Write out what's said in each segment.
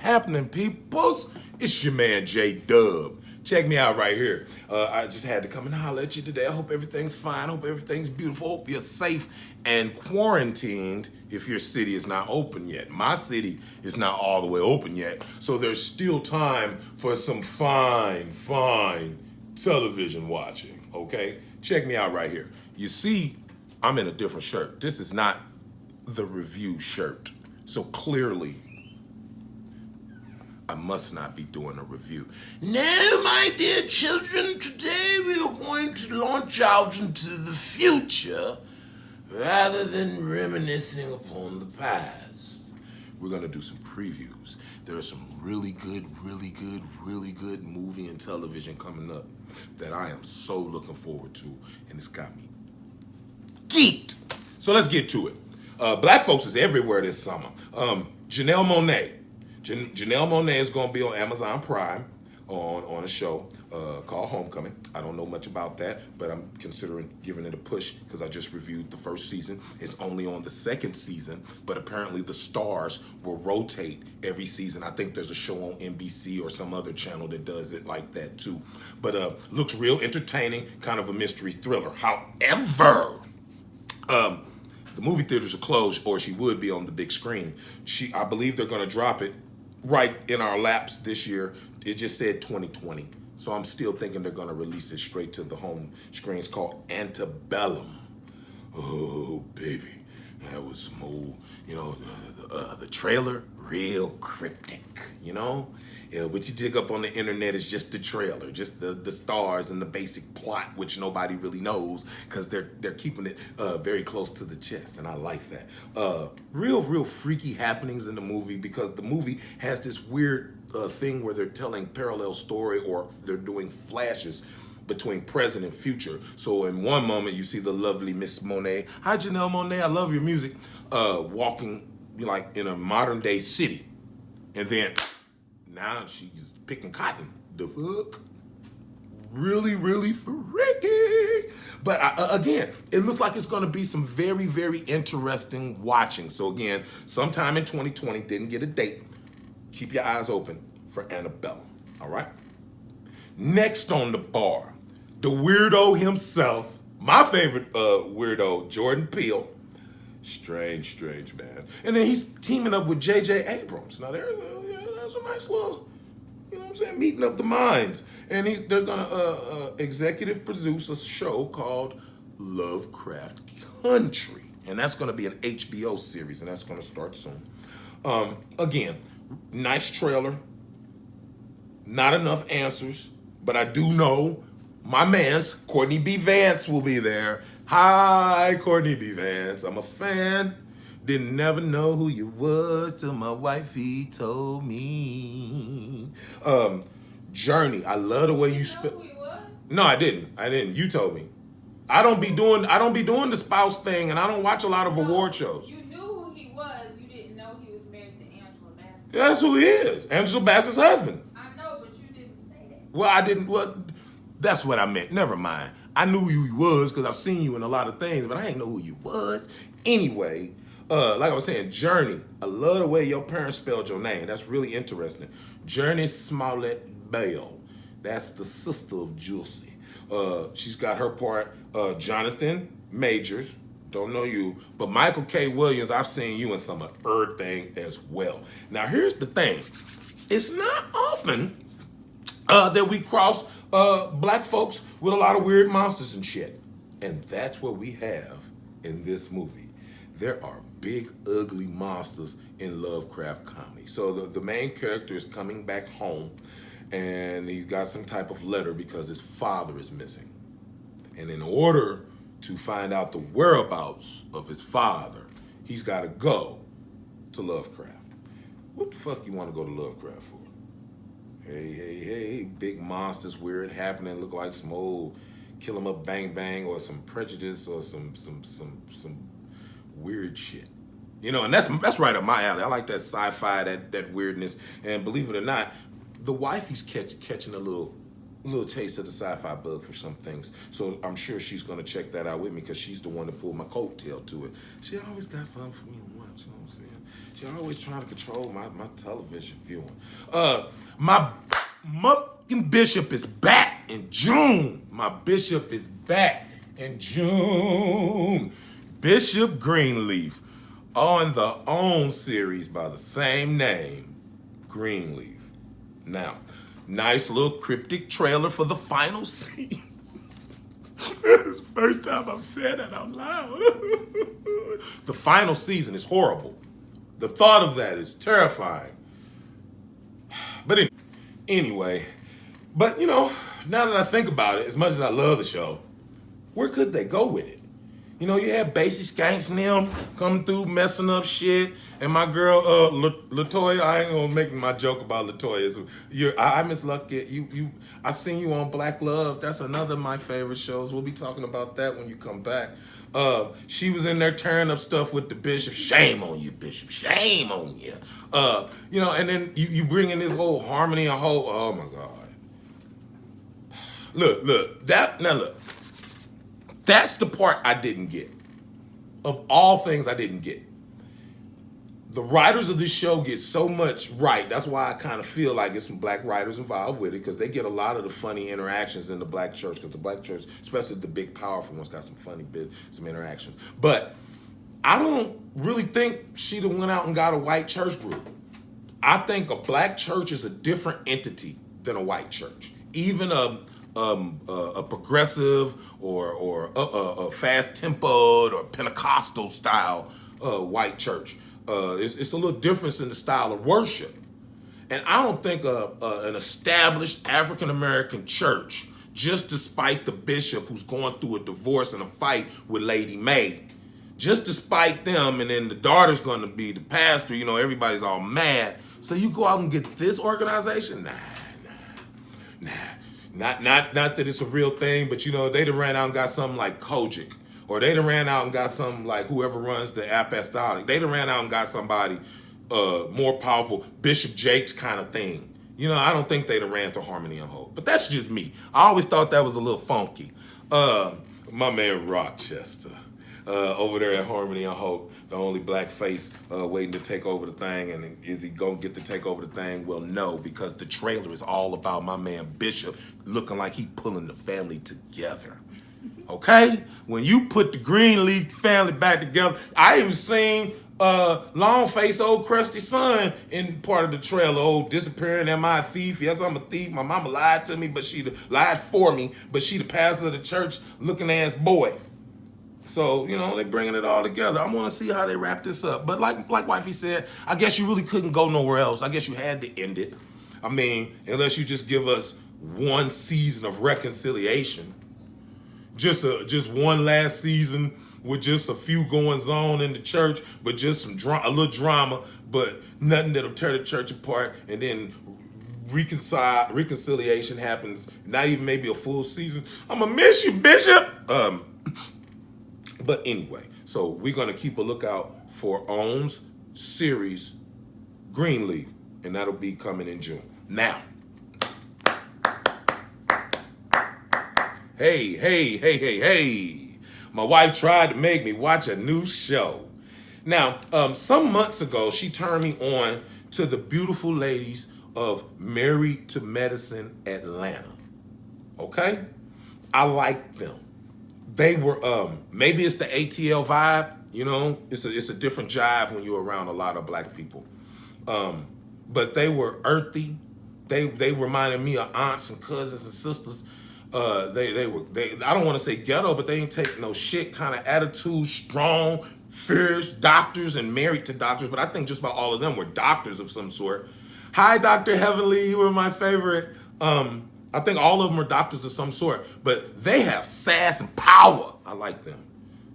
happening, peoples? It's your man, J-Dub. Check me out right here. I just had to come and holler at you today. I hope everything's fine. Hope everything's beautiful. Hope you're safe and quarantined if your city is not open yet. My city is not all the way open yet. So there's still time for some fine television watching, okay? Check me out right here. You see, I'm in a different shirt. This is not the review shirt. So clearly, I must not be doing a review. No, my dear children, today we are going to launch out into the future rather than reminiscing upon the past. We're going to do some previews. There are some really good movie and television coming up that I am so looking forward to, and it's got me geeked. So let's get to it. Black folks is everywhere this summer. Janelle Monáe. Janelle Monáe is going to be on Amazon Prime on a show called Homecoming. I don't know much about that, but I'm considering giving it a push because I just reviewed the first season. It's only on the second season, but apparently the stars will rotate every season. I think there's a show on NBC or some other channel that does it like that too. But looks real entertaining, kind of a mystery thriller. However, the movie theaters are closed, or she would be on the big screen. I believe they're going to drop it right in our laps this year. It just said 2020. So I'm still thinking they're going to release it straight to the home screen. It's called Antebellum. Oh, baby. That was some old, the trailer, real cryptic, Yeah, what you dig up on the internet is just the trailer, just the stars and the basic plot, which nobody really knows because they're keeping it very close to the chest, and I like that. Real freaky happenings in the movie because the movie has this weird thing where they're telling parallel story or they're doing flashes between present and future. So in one moment you see the lovely Miss Monáe, hi Janelle Monáe, I love your music, walking like in a modern day city, and then now she's picking cotton. The fuck? Really freaky. But again, it looks like it's going to be some very interesting watching. So again, sometime in 2020, didn't get a date. Keep your eyes open for Antebellum, all right? Next on the bar, the weirdo himself, my favorite weirdo, Jordan Peele. Strange man. And then he's teaming up with J.J. Abrams. Now there's a nice little, meeting of the minds. And they're gonna executive produce a show called Lovecraft Country. And that's gonna be an HBO series, and that's gonna start soon. Again, nice trailer. Not enough answers, but I do know my man's Courtney B. Vance will be there. Hi, Courtney B. Vance. I'm a fan. Didn't never know who you was till my wifey told me. Journey. I love the way you spell. Who he was? No, I didn't. You told me. I don't be doing the spouse thing, and I don't watch a lot of award shows. You knew who he was. You didn't know he was married to Angela Bassett. Yeah, that's who he is. Angela Bassett's husband. I know, but you didn't say that. Well, I didn't. Well, that's what I meant. Never mind. I knew who you was because I've seen you in a lot of things, but I didn't know who you was. Anyway, like I was saying, Journey. I love the way your parents spelled your name. That's really interesting. Journey Smollett Bell. That's the sister of Juicy. She's got her part. Jonathan Majors. Don't know you, but Michael K. Williams. I've seen you in some of her thing as well. Now, here's the thing. It's not often that we cross black folks with a lot of weird monsters and shit. And that's what we have in this movie. There are big, ugly monsters in Lovecraft County. So the main character is coming back home, and he's got some type of letter because his father is missing. And in order to find out the whereabouts of his father, he's got to go to Lovecraft. What the fuck you want to go to Lovecraft for? Hey, big monsters, weird happening, look like some old kill 'em up bang bang or some prejudice or some weird shit. And that's right up my alley. I like that sci-fi, that weirdness. And believe it or not, the wifey's catching a little taste of the sci-fi bug for some things. So I'm sure she's gonna check that out with me because she's the one that pulled my coattail to it. She always got something for me to watch, you know what I'm saying? You're always trying to control my television viewing. My motherfucking bishop is back in June. My bishop is back in June. Bishop Greenleaf on the OWN series by the same name, Greenleaf. Now, nice little cryptic trailer for the final scene. It's the first time I've said that out loud. The final season is horrible. The thought of that is terrifying. But anyway, but now that I think about it, as much as I love the show, where could they go with it? You had Basie Skanks and them coming through messing up shit, and my girl Latoya. I ain't gonna make my joke about Latoya. I miss Lucky. I seen you on Black Love. That's another of my favorite shows. We'll be talking about that when you come back. She was in there tearing up stuff with the bishop. Shame on you, bishop. Shame on you. And then you bring in this whole harmony and whole. Oh my God. Look. That's the part I didn't get. Of all things I didn't get. The writers of this show get so much right. That's why I kind of feel like it's some black writers involved with it, because they get a lot of the funny interactions in the black church, because the black church, especially the big, powerful ones, got some funny some interactions. But I don't really think she'd have went out and got a white church group. I think a black church is a different entity than a white church. Even a progressive or a fast-tempoed or Pentecostal style white church. It's a little difference in the style of worship. And I don't think an established African-American church, just despite the bishop who's going through a divorce and a fight with Lady Mae, just despite them, and then the daughter's going to be the pastor, everybody's all mad. So you go out and get this organization? Nah. Not that it's a real thing, but they done ran out and got something like Kojic, or they done ran out and got something like whoever runs the apostolic. They done ran out and got somebody more powerful, Bishop Jakes kind of thing. I don't think they done ran to Harmony and Hope, but that's just me. I always thought that was a little funky. My man Rochester. Over there at Harmony and Hope, the only black face waiting to take over the thing. And is he going to get to take over the thing? Well, no, because the trailer is all about my man Bishop looking like he pulling the family together. Okay? When you put the Greenleaf family back together, I even seen long face old crusty son in part of the trailer. Old disappearing, am I a thief? Yes, I'm a thief. My mama lied to me, but she lied for me, but she the pastor of the church looking ass boy. So, they bringing it all together. I want to see how they wrap this up. But like Wifey said, I guess you really couldn't go nowhere else. I guess you had to end it. I mean, unless you just give us one season of reconciliation. Just one last season with just a few goings on in the church, but just a little drama, but nothing that'll tear the church apart. And then reconciliation happens, not even maybe a full season. I'm going to miss you, Bishop. But anyway, so we're going to keep a lookout for OWN's series, Greenleaf, and that'll be coming in June. Now, hey. My wife tried to make me watch a new show. Now, some months ago, she turned me on to the beautiful ladies of Married to Medicine Atlanta. Okay? I like them. They were, maybe it's the ATL vibe, it's a different jive when you're around a lot of black people. But they were earthy. They reminded me of aunts and cousins and sisters. They were I don't want to say ghetto, but they ain't take no shit kind of attitude, strong, fierce doctors and married to doctors. But I think just about all of them were doctors of some sort. Hi, Dr. Heavenly, you were my favorite. I think all of them are doctors of some sort, but they have sass and power. I like them.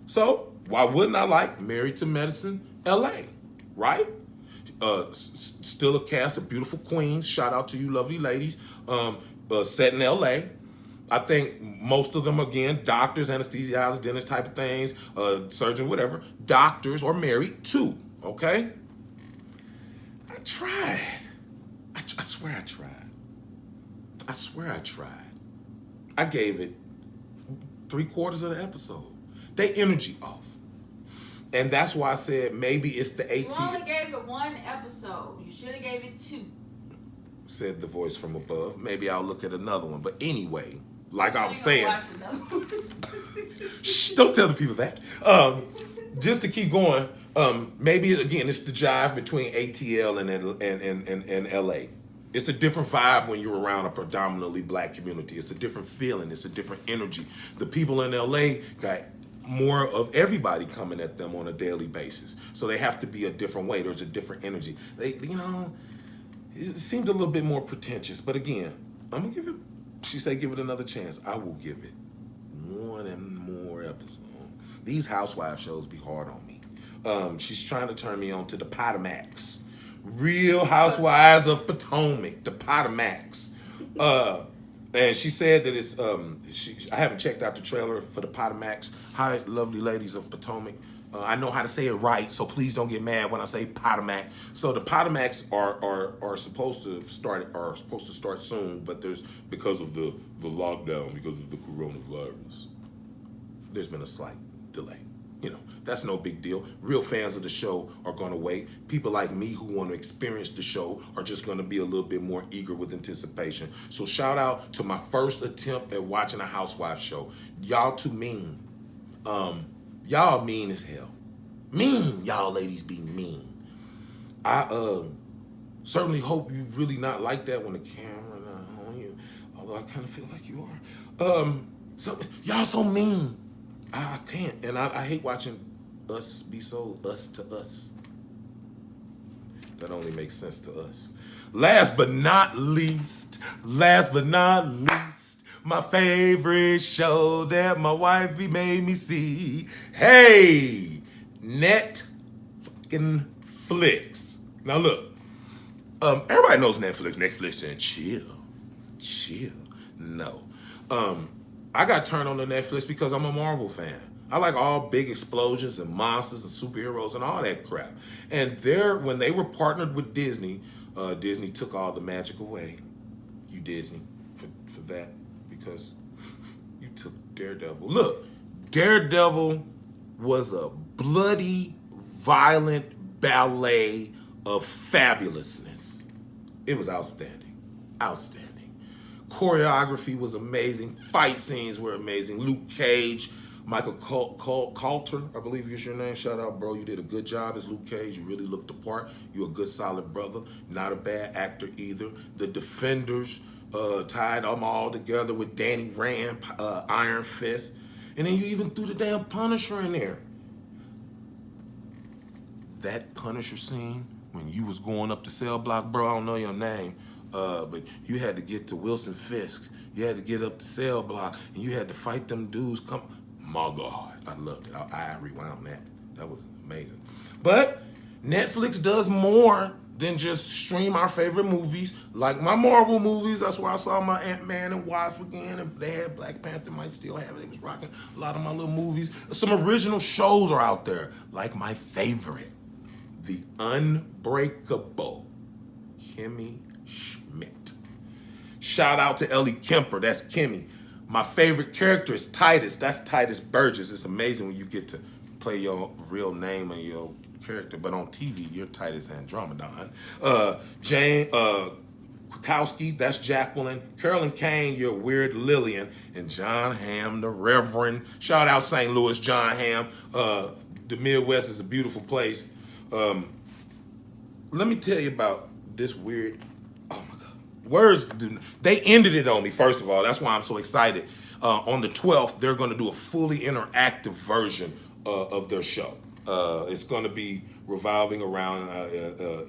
So why wouldn't I like Married to Medicine LA, right? Still a cast of beautiful queens. Shout out to you lovely ladies. Set in LA. I think most of them, again, doctors, anesthesiologists, dentists type of things, surgeon, whatever. Doctors or married too, okay? I tried. I swear I tried. I gave it 3/4 of the episode. They energy off. And that's why I said maybe it's the You 18. only gave it 1 episode. You should have gave it 2. Said the voice from above. Maybe I'll look at another one. But anyway, like I was ain't saying, gonna watch another one. shh, don't tell the people that. Just to keep going, maybe again it's the jive between ATL and LA. It's a different vibe when you're around a predominantly black community. It's a different feeling. It's a different energy. The people in LA got more of everybody coming at them on a daily basis, so they have to be a different way. There's a different energy. It seemed a little bit more pretentious, but again, I'm gonna give it. She said, give it another chance. I will give it 1 and more episodes. These Housewives shows be hard on me. She's trying to turn me on to the Potomacs. Real Housewives of Potomac, the Potomacs. And she said that it's, I haven't checked out the trailer for the Potomacs. Hi, lovely ladies of Potomac. I know how to say it right, so please don't get mad when I say Potomac. So the Potomacs are supposed to start soon, but because of the lockdown, because of the coronavirus, there's been a slight delay. That's no big deal. Real fans of the show are going to wait. People like me who want to experience the show are just going to be a little bit more eager with anticipation. So shout out to my first attempt at watching a Housewives show. Y'all too mean. Y'all mean as hell. Mean, y'all ladies be mean. I certainly hope you really not like that when the camera not on you. Although I kind of feel like you are. So y'all so mean. I can't, and I hate watching us be so us to us. That only makes sense to us. Last but not least, my favorite show that my wifey made me see. Hey, Netflix. Now look, everybody knows Netflix. Netflix and chill. No. I got turned on to Netflix because I'm a Marvel fan. I like all big explosions and monsters and superheroes and all that crap. And when they were partnered with Disney, Disney took all the magic away. You Disney for that, because you took Daredevil. Look, Daredevil was a bloody, violent ballet of fabulousness. It was outstanding. Choreography was amazing. Fight scenes were amazing. Luke Cage, Michael Coulter, I believe is your name. Shout out, bro. You did a good job as Luke Cage. You really looked the part. You're a good, solid brother. Not a bad actor either. The Defenders tied them all together with Danny Rand, Iron Fist. And then you even threw the damn Punisher in there. That Punisher scene, when you was going up the cell block, bro, I don't know your name, but you had to get to Wilson Fisk. You had to get up the cell block, and you had to fight them dudes. My God, I loved it. I rewound that. That was amazing. But Netflix does more than just stream our favorite movies. Like my Marvel movies, that's where I saw my Ant-Man and Wasp again. And they had Black Panther, might still have it. They was rocking a lot of my little movies. Some original shows are out there, like my favorite, The Unbreakable Kimmy Schmidt. Shout out to Ellie Kemper, that's Kimmy. My favorite character is Titus, that's Titus Burgess. It's amazing when you get to play your real name and your character, but on TV, you're Titus Andromedon. Jane Krakowski, that's Jacqueline. Carolyn Kane, you're Weird Lillian. And John Hamm, the Reverend. Shout out St. Louis, John Hamm. The Midwest is a beautiful place. Let me tell you about this weird, oh my God. They ended it on me, first of all. That's why I'm so excited. On the 12th, they're going to do a fully interactive version of their show. It's going to be revolving around,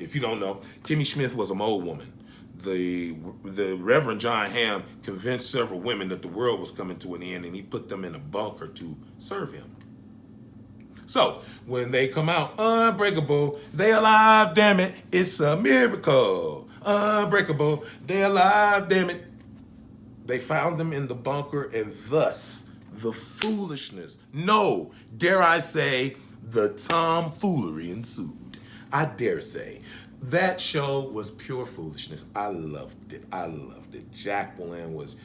if you don't know, Kimmy Schmidt was a mole woman. The Reverend John Hamm convinced several women that the world was coming to an end, and he put them in a bunker to serve him. So, when they come out, unbreakable, they alive, damn it, it's a miracle. Unbreakable, they alive, damn it. They found them in the bunker, and thus, the foolishness, no, dare I say, the tomfoolery ensued. I dare say. That show was pure foolishness. I loved it. Jacqueline was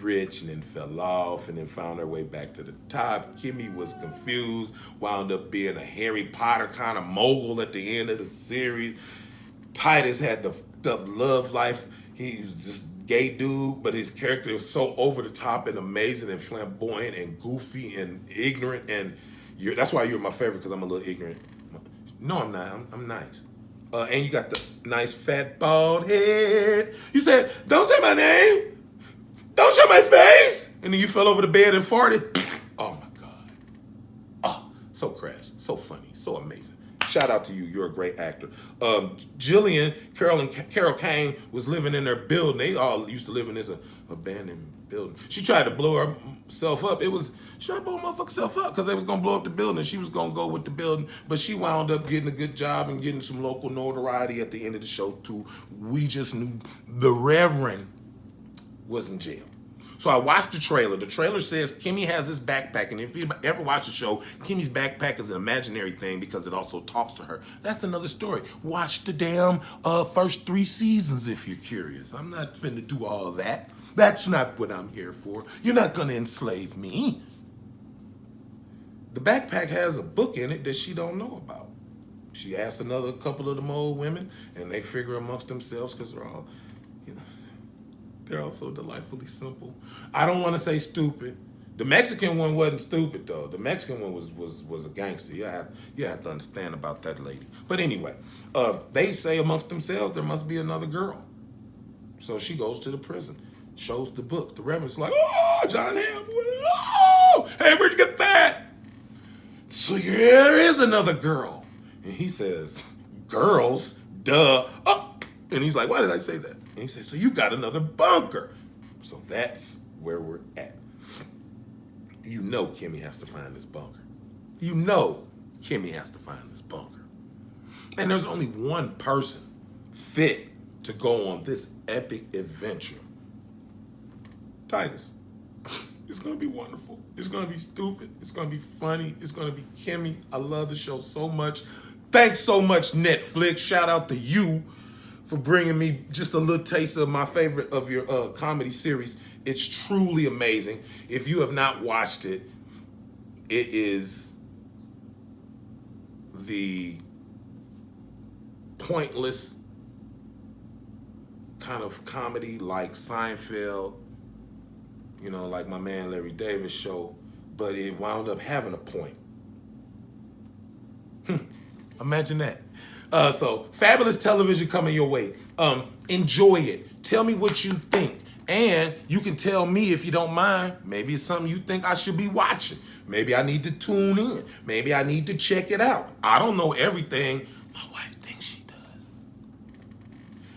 rich and then fell off and then found her way back to the top. Kimmy was confused, wound up being a Harry Potter kind of mogul at the end of the series. Titus had the love life. He was just gay dude, but his character was so over the top and amazing and flamboyant and goofy and ignorant. And that's why you're my favorite, because I'm a little ignorant. No, I'm not. I'm nice. And you got the nice fat bald head. You said, "Don't say my name. Don't show my face." And then you fell over the bed and farted. Oh my God. Oh, so crass, so funny, so amazing. Shout out to you. You're a great actor. Jillian, Carol Kane was living in their building. They all used to live in this abandoned building. She tried to blow herself up. She tried to blow her motherfucking self up because they was going to blow up the building. She was going to go with the building, but she wound up getting a good job and getting some local notoriety at the end of the show too. We just knew the Reverend was in jail. So I watched the trailer. The trailer says Kimmy has this backpack, and if you ever watch the show, Kimmy's backpack is an imaginary thing because it also talks to her. That's another story. Watch the damn first 3 seasons if you're curious. I'm not finna do all that. That's not what I'm here for. You're not gonna enslave me. The backpack has a book in it that she don't know about. She asked another couple of them old women, and they figure amongst themselves because they're all, they're all so delightfully simple. I don't want to say stupid. The Mexican one wasn't stupid though. The Mexican one was a gangster. You have to understand about that lady. But anyway, they say amongst themselves there must be another girl. So she goes to the prison, shows the book. The Reverend's like, "Oh, John Ham, oh, hey, where'd you get that?" So there is another girl. And he says, "Girls, duh." Oh. And he's like, "Why did I say that?" And he says, "So you got another bunker." So that's where we're at. You know Kimmy has to find this bunker. You know Kimmy has to find this bunker. And there's only one person fit to go on this epic adventure. Titus. It's going to be wonderful. It's going to be stupid. It's going to be funny. It's going to be Kimmy. I love the show so much. Thanks so much, Netflix. Shout out to you for bringing me just a little taste of my favorite of your comedy series. It's truly amazing. If you have not watched it, it is the pointless kind of comedy like Seinfeld, like my man Larry Davis show, but it wound up having a point. Imagine that. So fabulous television coming your way. Enjoy it. Tell me what you think. And you can tell me if you don't mind. Maybe it's something you think I should be watching. Maybe I need to tune in. Maybe I need to check it out. I don't know everything. My wife thinks she does.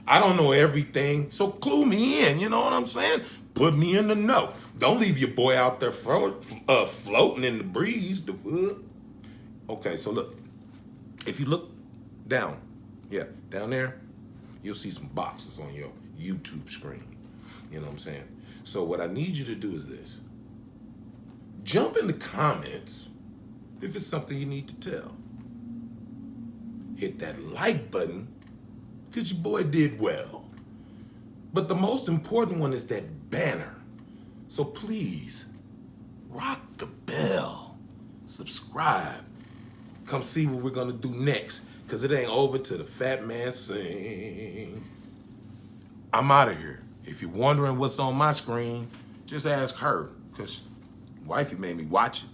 I don't know everything. So clue me in. You know what I'm saying? Put me in the know. Don't leave your boy out there floating in the breeze. Okay, so look. If you look down there, you'll see some boxes on your YouTube screen. You know what I'm saying? So what I need you to do is this. Jump in the comments if it's something you need to tell. Hit that like button because your boy did well. But the most important one is that banner. So please, rock the bell. Subscribe. Come see what we're going to do next, because it ain't over till the fat man sing. I'm out of here. If you're wondering what's on my screen, just ask her, because wifey made me watch it.